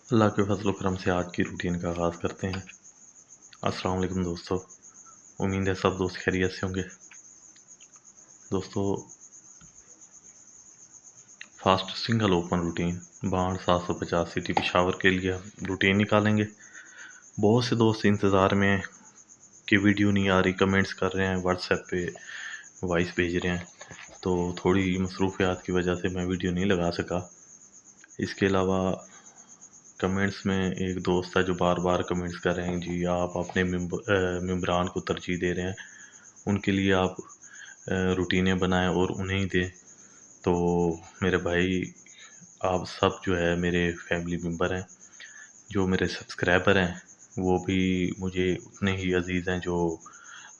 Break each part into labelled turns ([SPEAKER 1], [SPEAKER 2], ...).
[SPEAKER 1] अल्लाह के फजल करम से आज की रूटीन का आगाज़ करते हैं। अस्सलाम वालेकुम दोस्तों, उम्मीद है सब दोस्त खैरियत से होंगे। दोस्तों, फास्ट सिंगल ओपन रूटीन बाढ़ 750 सिटी पेशावर के लिए रूटीन निकालेंगे। बहुत से दोस्त इंतज़ार में कि वीडियो नहीं आ रही, कमेंट्स कर रहे हैं, व्हाट्सएप पे वॉइस भेज रहे हैं, तो थोड़ी मसरूफियात की वजह से मैं वीडियो नहीं लगा सका। इसके अलावा कमेंट्स में एक दोस्त है जो बार बार कमेंट्स कर रहे हैं, जी आप अपने मेम्बरान को तरजीह दे रहे हैं, उनके लिए आप रूटीनें बनाएं और उन्हें ही दें। तो मेरे भाई, आप सब जो है मेरे फैमिली मेम्बर हैं, जो मेरे सब्सक्राइबर हैं वो भी मुझे उतने ही अज़ीज़ हैं जो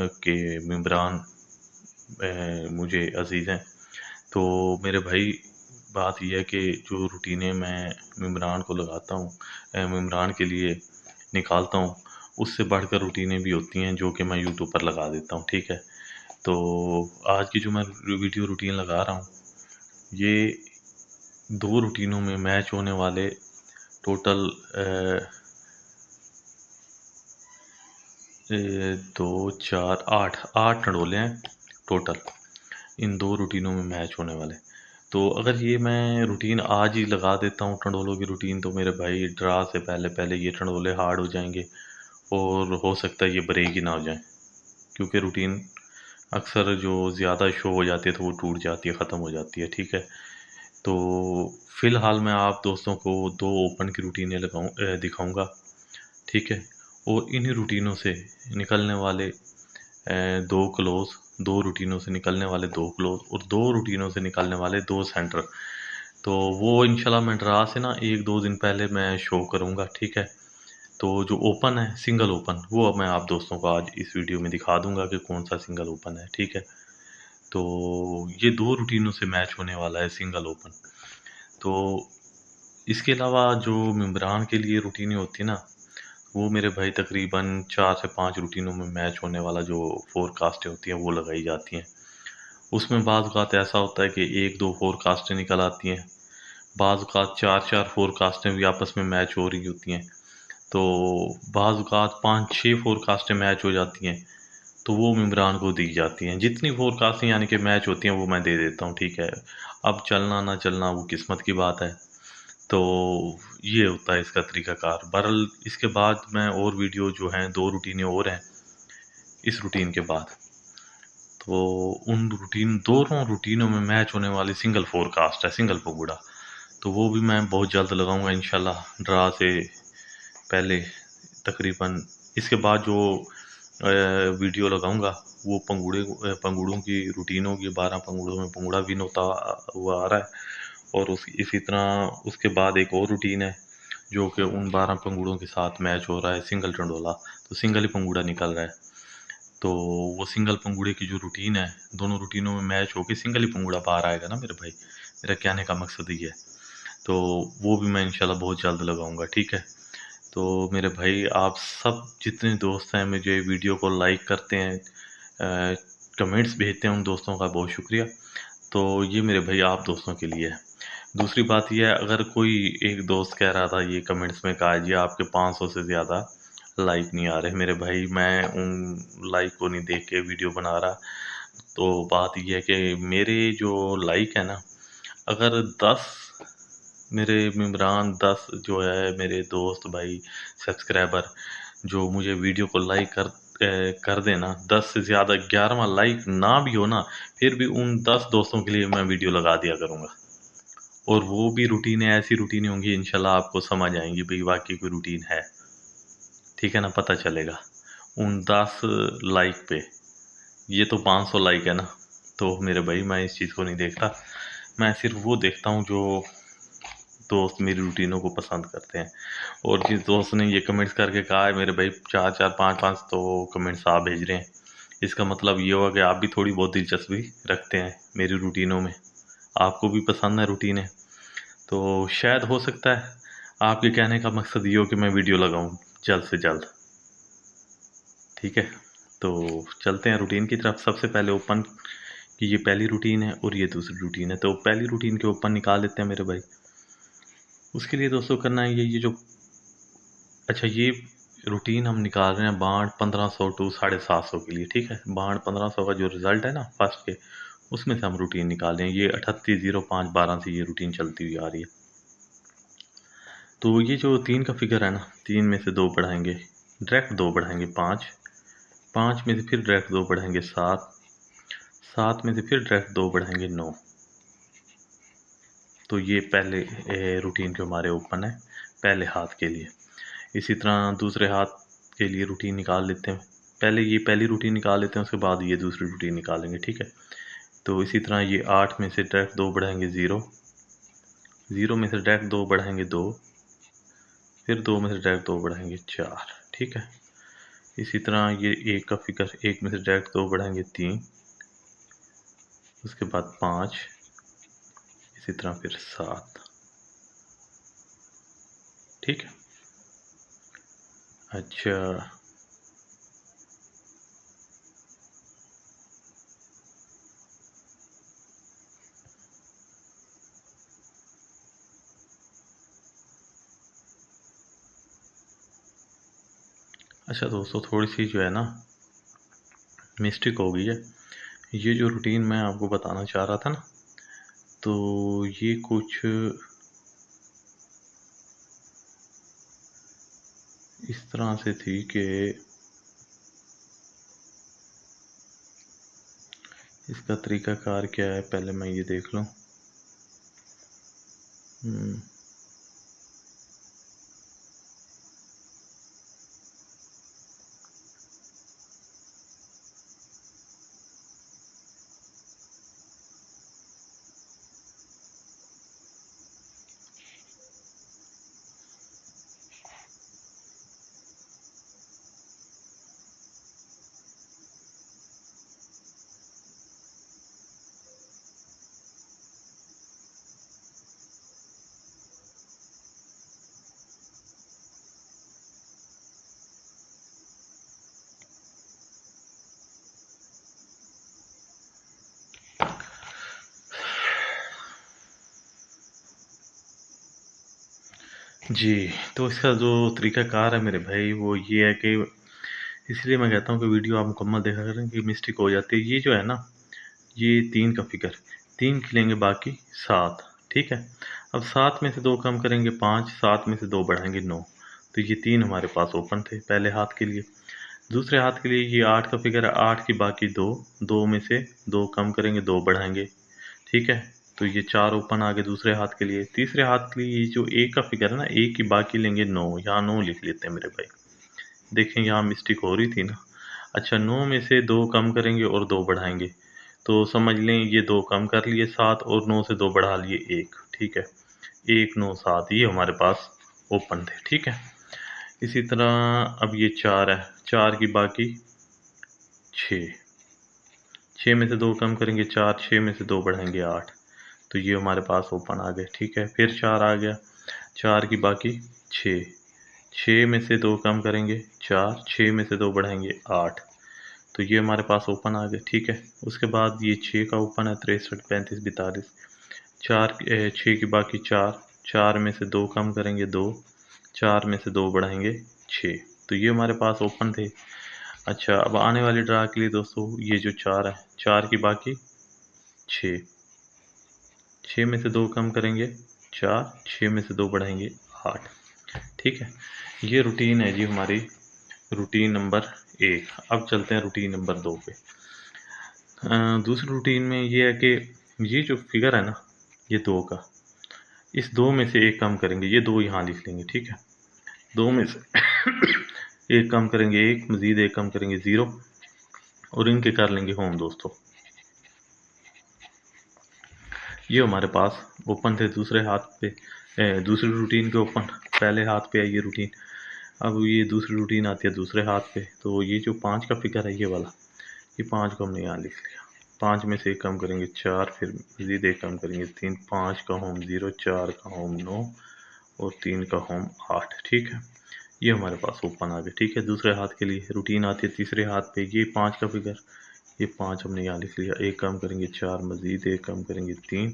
[SPEAKER 1] के मेम्बरान मुझे अज़ीज़ हैं। तो मेरे भाई, बात यह है कि जो रूटीनें मैं मेम्बरान को लगाता हूँ, मेम्बरान के लिए निकालता हूँ, उससे बढ़कर रूटीनें भी होती हैं जो कि मैं यूट्यूब पर लगा देता हूँ, ठीक है। तो आज की जो मैं वीडियो रूटीन लगा रहा हूँ, ये 2 रूटीनों में मैच होने वाले टोटल 2, 4, 8 टंडोले हैं टोटल, इन 2 रूटीनों में मैच होने वाले। तो अगर ये मैं रूटीन आज ही लगा देता हूँ टंडोलों की रूटीन, तो मेरे भाई ड्रा से पहले ये टंडोले हार्ड हो जाएँगे और हो सकता है ये ब्रेक ही ना हो जाएँ, क्योंकि रूटीन अक्सर जो ज़्यादा शो हो जाती है तो वो टूट जाती है, ख़त्म हो जाती है, ठीक है। तो फ़िलहाल मैं आप दोस्तों को 2 ओपन की रूटीनें दिखाऊँगा, ठीक है। और इन्हीं रूटीनों से निकलने वाले 2 क्लोज़, 2 रूटीनों से निकलने वाले 2 क्लोज़ और 2 रूटीनों से निकलने वाले 2 सेंटर। तो वो इंशाल्लाह मैं ड्रा से ना 1-2 दिन पहले मैं शो करूँगा, ठीक है। तो जो ओपन है, सिंगल ओपन, वो अब मैं आप दोस्तों को आज इस वीडियो में दिखा दूँगा कि कौन-सा सिंगल ओपन है, ठीक है। तो ये 2 रूटीनों से मैच होने वाला है सिंगल ओपन। तो इसके अलावा जो मेम्बरान के लिए रूटीनें होती है ना, वो मेरे भाई तकरीबन 4 से 5 रूटीनों में मैच होने वाला जो फ़ोरकास्टें होती हैं, वो लगाई जाती हैं। उसमें बाज़ औक़ात ऐसा होता है कि 1-2 फ़ोरकास्टें निकल आती हैं, बाज़ औक़ात 4-4 फ़ोरकास्टें भी आपस में मैच हो रही होती हैं। तो बाज़ औक़ात 5-6 फ़ोरकास्टें मैच हो जाती हैं, तो वो मेम्बरान को दी जाती हैं। जितनी फ़ोरकास्टें यानी कि मैच होती हैं, वो मैं दे देता हूँ, ठीक है। अब चलना ना चलना वो किस्मत की बात है। तो ये होता है इसका तरीक़ाकार। बहरहाल इसके बाद मैं और वीडियो जो हैं 2 रूटीनें और हैं इस रूटीन के बाद। तो उन दोनों रूटीनों में मैच होने वाली सिंगल फ़ोरकास्ट है, सिंगल पंगुड़ा। तो वो भी मैं बहुत जल्द लगाऊँगा इंशाल्लाह ड्रा से पहले तकरीबन। इसके बाद जो वीडियो लगाऊँगा वो पंगुड़ों की रूटीन होगी। 12 पंगुड़ों में पंगुड़ा विन होता हुआ आ रहा है, और इसी तरह उसके बाद एक और रूटीन है जो कि उन 12 पंगुड़ों के साथ मैच हो रहा है, सिंगल टंडोला। तो सिंगल ही पंगुड़ा निकल रहा है। तो वो सिंगल पंगुड़े की जो रूटीन है, दोनों रूटीनों में मैच होके सिंगल ही पंगुड़ा बाहर आएगा ना मेरे भाई। मेरा कहने का मकसद ये है। तो वो भी मैं इंशाल्लाह बहुत जल्द लगाऊँगा, ठीक है। तो मेरे भाई, आप सब जितने दोस्त हैं मुझे वीडियो को लाइक करते हैं, कमेंट्स भेजते हैं, उन दोस्तों का बहुत शुक्रिया। तो ये मेरे भाई आप दोस्तों के लिए है। दूसरी बात ये है, अगर कोई एक दोस्त कह रहा था ये कमेंट्स में, कहा जी आपके 500 से ज़्यादा लाइक नहीं आ रहे। मेरे भाई, मैं उन लाइक को नहीं देख के वीडियो बना रहा। तो बात ये है कि मेरे जो लाइक है ना, अगर 10 मेरे मेम्बरान, 10 जो है मेरे दोस्त भाई सब्सक्राइबर जो मुझे वीडियो को लाइक कर देना, 10 से ज़्यादा 11वां लाइक ना भी हो ना, फिर भी उन 10 दोस्तों के लिए मैं वीडियो लगा दिया करूँगा। और वो भी रूटीनें ऐसी रूटीनें होंगी, इंशाल्लाह आपको समझ आएँगी भई वाक़ई कोई रूटीन है। ठीक है ना? पता चलेगा उन 10 लाइक पे। ये तो 500 लाइक है ना, तो मेरे भाई मैं इस चीज़ को नहीं देखता। मैं सिर्फ़ वो देखता हूँ जो दोस्त मेरी रूटीनों को पसंद करते हैं। और जिस दोस्त ने ये कमेंट्स करके कहा है मेरे भाई, 4-4 5-5 तो कमेंट्स आप भेज रहे हैं, इसका मतलब ये हुआ कि आप भी थोड़ी बहुत दिलचस्पी रखते हैं मेरी रूटीनों में। आपको भी पसंद है रूटीनें। तो शायद हो सकता है आपके कहने का मकसद ये हो कि मैं वीडियो लगाऊँ जल्द से जल्द। ठीक है? तो चलते हैं रूटीन की तरफ। सबसे पहले ओपन की ये पहली रूटीन है और ये दूसरी रूटीन है। तो पहली रूटीन के ओपन निकाल लेते हैं मेरे भाई। उसके लिए दोस्तों करना है ये जो, अच्छा ये रूटीन हम निकाल रहे हैं बाढ़ 1500 टू 750 के लिए, ठीक है। बाढ़ 1500 का जो रिजल्ट है ना फर्स्ट के, उसमें से हम रूटीन निकाल रहे हैं। ये 380512 से ये रूटीन चलती हुई आ रही है। तो ये जो 3 का फिगर है ना, 3 में से 2 बढ़ाएंगे, डायरेक्ट 2 बढ़ाएंगे 5, 5 में से फिर डायरेक्ट 2 बढ़ाएंगे 7, 7 में से फिर डायरेक्ट 2 बढ़ाएंगे 9। तो ये पहले रूटीन जो हमारे ओपन है पहले हाथ के लिए। इसी तरह दूसरे हाथ के लिए रूटीन निकाल लेते हैं। पहले ये पहली रूटीन निकाल लेते हैं, उसके बाद ये दूसरी रूटीन निकालेंगे, ठीक है। तो इसी तरह ये 8 में से डायरेक्ट 2 बढ़ाएंगे 0, 0 में से डायरेक्ट 2 बढ़ाएंगे 2, फिर 2 में से डायरेक्ट 2 बढ़ाएंगे 4, ठीक है। इसी तरह ये 1 का फिगर, 1 में से डायरेक्ट 2 बढ़ाएंगे 3, उसके बाद 5, इसी तरह फिर 7, ठीक है। अच्छा अच्छा दोस्तों, थोड़ी सी जो है ना मिस्टेक हो गई है। ये जो रूटीन मैं आपको बताना चाह रहा था ना, तो ये कुछ इस तरह से थी कि इसका तरीकाकार क्या है, पहले मैं ये देख लूँ। जी, तो इसका जो तरीकाकार है मेरे भाई वो ये है कि, इसलिए मैं कहता हूँ कि वीडियो आप मुकम्मल देखा करें कि मिस्टेक हो जाती है। ये जो है ना, ये 3 का फिगर, 3 की लेंगे बाकी 7, ठीक है। अब 7 में से 2 कम करेंगे 5, 7 में से 2 बढ़ाएंगे 9। तो ये 3 हमारे पास ओपन थे पहले हाथ के लिए। दूसरे हाथ के लिए ये 8 का फिगर है, 8 की बाकी 2, 2 में से 2 कम करेंगे 2 बढ़ाएंगे, ठीक है। तो ये 4 ओपन आ गए दूसरे हाथ के लिए। तीसरे हाथ के लिए ये जो 1 का फिगर है ना, 1 की बाकी लेंगे 9, यहाँ 9 लिख लेते हैं मेरे भाई। देखें यहाँ मिस्टेक हो रही थी ना। अच्छा, 9 में से 2 कम करेंगे और 2 बढ़ाएंगे, तो समझ लें ये 2 कम कर लिए 7, और 9 से 2 बढ़ा लिए 1, ठीक है। 1 9 7 ये हमारे पास ओपन थे, ठीक है। इसी तरह अब ये 4 है, 4 की बाकी 6, 6 में से 2 कम करेंगे 4, 6 में से 2 बढ़ाएंगे 8। तो ये हमारे पास ओपन आ गए, ठीक है। फिर 4 आ गया, 4 की बाकी 6, 6 में से 2 कम करेंगे 4, 6 में से 2 बढ़ाएंगे 8। तो ये हमारे पास ओपन आ गए, ठीक है। उसके बाद ये 6 का ओपन है, 63 35 42, 4 6 की बाकी 4, 4 में से 2 कम करेंगे 2, 4 में से 2 बढ़ाएंगे 6। तो ये हमारे पास ओपन थे। अच्छा, अब आने वाली ड्रा के लिए दोस्तों ये जो 4 है, 4 की बाकी 6, 6 में से 2 कम करेंगे 4, 6 में से 2 बढ़ाएंगे 8, ठीक है। ये रूटीन है जी हमारी, रूटीन नंबर 1। अब चलते हैं रूटीन नंबर 2 पे। दूसरी रूटीन में ये है कि ये जो फिगर है ना, ये 2 का, इस 2 में से 1 कम करेंगे, ये 2 यहाँ लिख लेंगे, ठीक है। 2 में से 1 कम करेंगे 1, मज़ीद 1 कम करेंगे 0, और इनके कर लेंगे होम दोस्तों। ये हमारे पास ओपन थे दूसरे हाथ पे, दूसरी रूटीन के ओपन, पहले हाथ पे है ये रूटीन। अब ये दूसरी रूटीन आती है दूसरे हाथ पे। तो ये जो 5 का फिगर है ये वाला, ये 5 को हमने यहाँ लिख लिया। 5 में से 1 कम करेंगे 4, फिर मज़ीद 1 कम करेंगे 3, 5 का होम 0, 4 का होम 9, और 3 का होम 8, ठीक है। ये हमारे पास ओपन आ गए, ठीक है। दूसरे हाथ के लिए रूटीन आती है तीसरे हाथ पे, ये 5 का फिगर, ये 5 हमने यहाँ लिख लिया। 1 कम करेंगे 4, मज़ीद 1 कम करेंगे 3,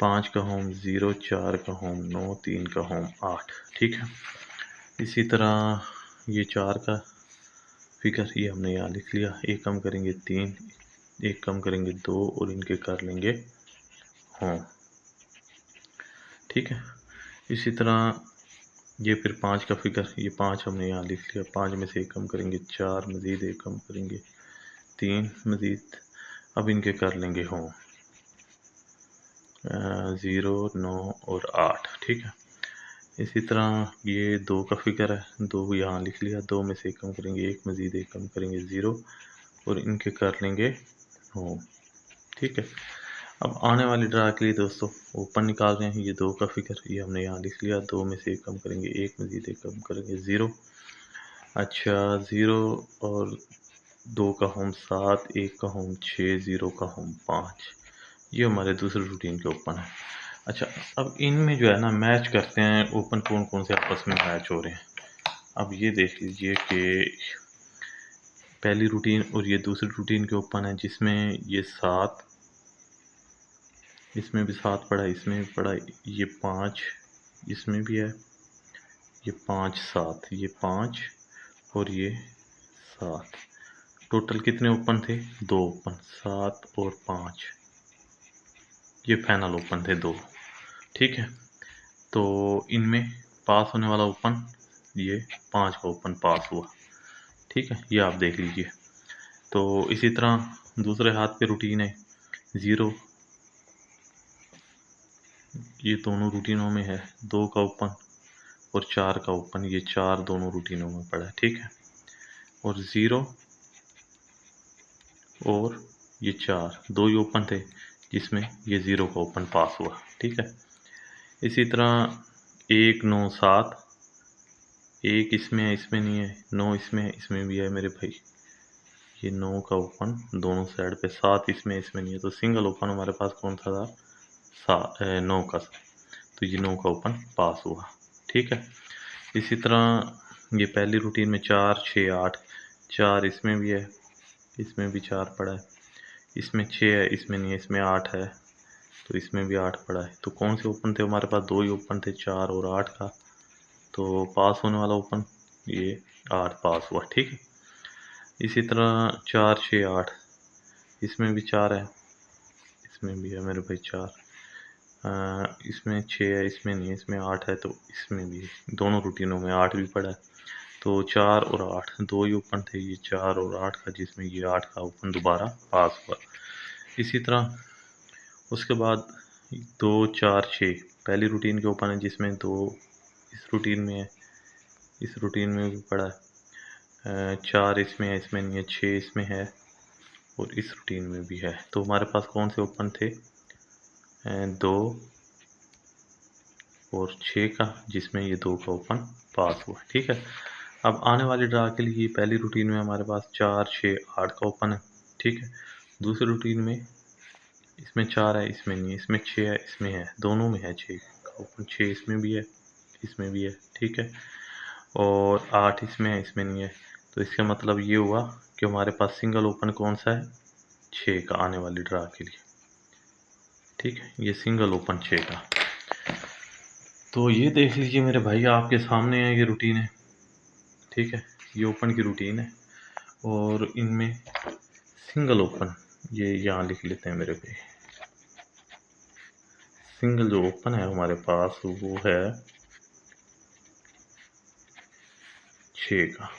[SPEAKER 1] 5 का होम 0, 4 का होम 9, 3 का होम 8। ठीक है, इसी तरह ये 4 का फिगर ये हमने यहाँ लिख लिया। एक कम करेंगे 3, एक कम करेंगे 2 और इनके कर लेंगे होम। ठीक है, इसी तरह ये फिर 5 का फिगर, ये 5 हमने यहाँ लिख लिया। 5 में से एक कम करेंगे 4, मज़ीद एक कम करेंगे 3, मज़ीद अब इनके कर लेंगे होम 0, 9 और 8। ठीक है, इसी तरह ये 2 का फिगर है, 2 यहाँ लिख लिया। 2 में से एक कम करेंगे 1, मज़ीद एक कम करेंगे 0 और इनके कर लेंगे होम। ठीक है, अब आने वाली ड्रा के लिए दोस्तों ओपन निकाल रहे हैं। ये 2 का फिगर ये हमने यहाँ लिख लिया। 2 में से एक कम करेंगे 1, मज़ीद एक कम करेंगे 0। अच्छा, 0 और 2 का होम 7, 1 का होम 6, 0 का होम 5। ये हमारे दूसरे रूटीन के ओपन है। अच्छा, अब इनमें जो है ना मैच करते हैं ओपन कौन कौन से आपस में मैच हो रहे हैं। अब ये देख लीजिए कि पहली रूटीन और ये दूसरी रूटीन के ओपन है, जिसमें ये 7, इसमें भी 7 पड़ा है, इसमें भी पड़ा है, ये 5 इसमें भी है, ये 5 7, ये 5 और ये 7। टोटल कितने ओपन थे? 2 ओपन, 7 और 5। ये फाइनल ओपन थे 2। ठीक है, तो इनमें पास होने वाला ओपन ये 5 का ओपन पास हुआ। ठीक है, ये आप देख लीजिए। तो इसी तरह दूसरे हाथ पे रूटीन है 0, ये दोनों रूटीनों में है। 2 का ओपन और 4 का ओपन, ये 4 दोनों रूटीनों में पड़ा है। ठीक है, और 0 और ये 4 दो ही ओपन थे, जिसमें ये 0 का ओपन पास हुआ। ठीक है, इसी तरह 1 9 7, 1 इसमें है, इसमें नहीं है, 9 इसमें है, इसमें भी है मेरे भाई। ये 9 का ओपन दोनों साइड पे, 7 इसमें, इसमें नहीं है, तो सिंगल ओपन हमारे पास कौन सा था? 9 का। तो ये 9 का ओपन पास हुआ। ठीक है, इसी तरह ये पहली रूटीन में 4 6 8, 4 इसमें भी है, इसमें भी 4 पड़ा है, इसमें 6 है, इसमें नहीं है, इसमें 8 है, तो इसमें भी 8 पड़ा है। तो कौन से ओपन थे हमारे पास? 2 ही ओपन थे, 4 और 8 का। तो पास होने वाला ओपन ये 8 पास हुआ। ठीक है, इसी तरह 4 6 8, इसमें भी 4 है, इसमें भी है मेरे भाई 4, इसमें 6 है, इसमें नहीं है, इसमें 8 है, तो इसमें भी दोनों रूटीनों में 8 भी पड़ा है। तो 4 और 8 दो ही ओपन थे, ये 4 और 8 का, जिसमें ये 8 का ओपन दोबारा पास हुआ। इसी तरह उसके बाद 2 4 6 पहली रूटीन के ओपन है, जिसमें 2 इस रूटीन में है, इस रूटीन में भी पड़ा है, 4 इसमें है, इसमें नहीं है, 6 इसमें है और इस रूटीन में भी है। तो हमारे पास कौन से ओपन थे? 2 और 6 का, जिसमें ये 2 का ओपन पास हुआ। ठीक है, अब आने वाली ड्रा के लिए पहली रूटीन में हमारे पास 4 6 8 का ओपन है। ठीक है, दूसरी रूटीन में इसमें 4 है, इसमें नहीं है, इसमें 6 है, इसमें है, दोनों में है 6 का ओपन, 6 इसमें भी है, इसमें भी है। ठीक है, और 8 इसमें है, इसमें नहीं है। तो इसका मतलब ये हुआ कि हमारे पास सिंगल ओपन कौन सा है? 6 का, आने वाली ड्रा के लिए। ठीक है, ये सिंगल ओपन 6 का। तो ये देख लीजिए मेरे भाई, आपके सामने है, ये रूटीन है। ठीक है, ये ओपन की रूटीन है और इनमें सिंगल ओपन ये यहाँ लिख लेते हैं मेरे भाई। सिंगल जो ओपन है हमारे पास वो है 6 का।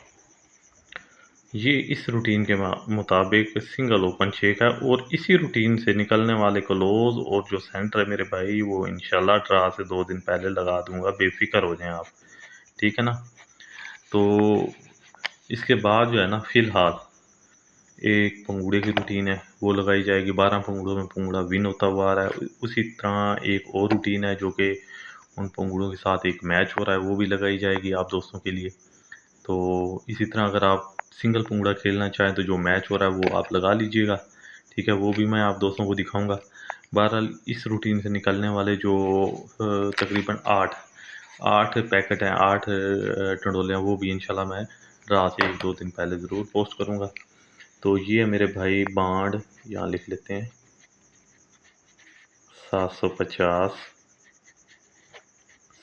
[SPEAKER 1] ये इस रूटीन के मुताबिक सिंगल ओपन 6 का, और इसी रूटीन से निकलने वाले क्लोज और जो सेंटर है मेरे भाई, वो इंशाल्लाह ड्रा से 2 दिन पहले लगा दूंगा, बेफिक्र हो जाएं आप। ठीक है ना, तो इसके बाद जो है ना, फिलहाल एक पंगूड़े की रूटीन है, वो लगाई जाएगी। 12 पंगूड़ों में पंगूड़ा विन होता हुआ आ रहा है। उसी तरह एक और रूटीन है जो कि उन पंगूड़ों के साथ एक मैच हो रहा है, वो भी लगाई जाएगी आप दोस्तों के लिए। तो इसी तरह अगर आप सिंगल पंगूड़ा खेलना चाहें तो जो मैच हो रहा है वो आप लगा लीजिएगा। ठीक है, वो भी मैं आप दोस्तों को दिखाऊंगा। बहरहाल इस रूटीन से निकलने वाले जो तकरीबन 8 पैकेट हैं, 8 टंडोले हैं, वो भी इंशाल्लाह मैं ड्रा से 1 2 दिन पहले ज़रूर पोस्ट करूँगा। तो ये है मेरे भाई बांड, यहाँ लिख लेते हैं 750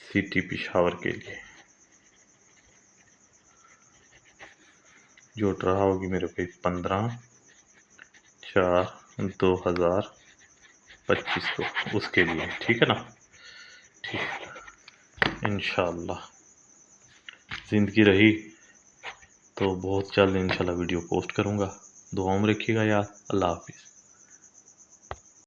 [SPEAKER 1] सिटी पिशावर के लिए जो ड्रा होगी मेरे भाई 15/4/2025 को, उसके लिए, ठीक है ना। ठीक है, इंशाल्लाह ज़िंदगी रही तो बहुत जल्द इंशाल्लाह वीडियो पोस्ट करूँगा। दुआओं में रखिएगा यार। अल्लाह हाफिज़।